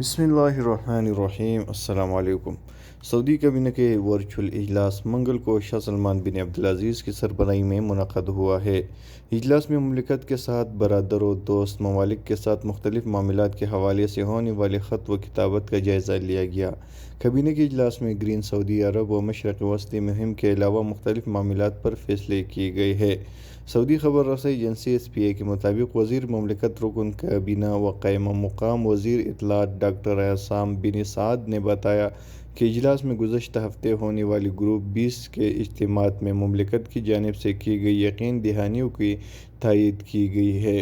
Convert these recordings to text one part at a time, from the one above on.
بسم اللہ الرحمن الرحیم۔ السلام علیکم۔ سعودی کابینہ کے ورچوئل اجلاس منگل کو شاہ سلمان بن عبدالعزیز کی سربراہی میں منعقد ہوا ہے۔ اجلاس میں مملکت کے ساتھ برادر و دوست ممالک کے ساتھ مختلف معاملات کے حوالے سے ہونے والے خط و کتابت کا جائزہ لیا گیا۔ کابینہ کے اجلاس میں گرین سعودی عرب و مشرق وسطی مہم کے علاوہ مختلف معاملات پر فیصلے کیے گئے ہیں۔ سعودی خبر رساں ایجنسی SPA کے مطابق وزیر مملکت رکن کابینہ و قائم مقام وزیر اطلاعات ڈاکٹر عصام بن سعد نے بتایا کہ اجلاس میں گزشتہ ہفتے ہونے والی گروپ 20 کے اجتماعات میں مملکت کی جانب سے کی گئی یقین دہانیوں کی تائید کی گئی ہے،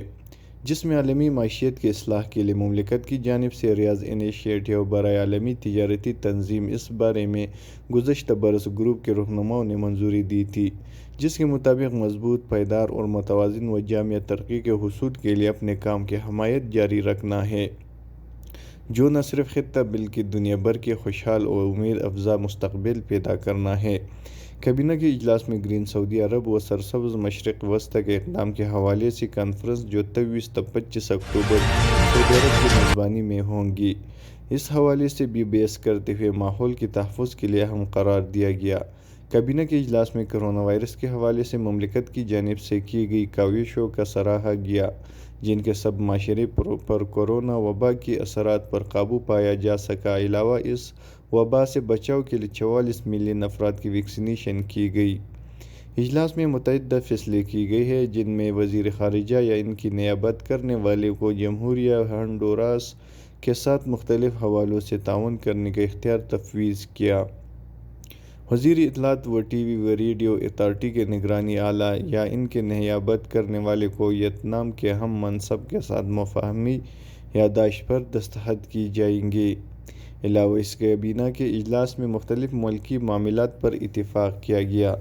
جس میں عالمی معیشت کی اصلاح کے لیے مملکت کی جانب سے ریاض انیشیٹو برائے عالمی تجارتی تنظیم اس بارے میں گزشتہ برس گروپ کے رہنماؤں نے منظوری دی تھی، جس کے مطابق مضبوط، پائیدار اور متوازن و جامع ترقی کے حصول کے لیے اپنے کام کی حمایت جاری رکھنا ہے، جو نہ صرف خطہ بلکہ دنیا بھر کے خوشحال و امید افزا مستقبل پیدا کرنا ہے۔ کابینہ کے اجلاس میں گرین سعودی عرب و سرسبز مشرق وسطی کے اقدام کے حوالے سے کانفرنس جو 23 تا 25 اکتوبر سعودی عرب کی میزبانی میں ہوگی، اس حوالے سے بھی بحث کرتے ہوئے ماحول کے تحفظ کے لیے اہم قرار دیا گیا۔ کابینہ کے اجلاس میں کرونا وائرس کے حوالے سے مملکت کی جانب سے کی گئی کاوشوں کا سراہا گیا، جن کے سبب معاشرے پر کورونا وبا کے اثرات پر قابو پایا جا سکا۔ علاوہ اس وبا سے بچاؤ کے لیے 44 ملین افراد کی ویکسینیشن کی گئی۔ اجلاس میں متعدد فیصلے کیے گئے ہیں، جن میں وزیر خارجہ یا ان کی نیابت کرنے والے کو جمہوریہ ہنڈوراس کے ساتھ مختلف حوالوں سے تعاون کرنے کا اختیار تفویض کیا۔ وزیر اطلاعات و TV و ریڈیو اتھارٹی کے نگرانی آلہ یا ان کے نیابت کرنے والے کو ویتنام کے اہم منصب کے ساتھ مفاہمی یادداشت پر دستخط کیے جائیں گے۔ علاوہ اس کابینہ کے اجلاس میں مختلف ملکی معاملات پر اتفاق کیا گیا۔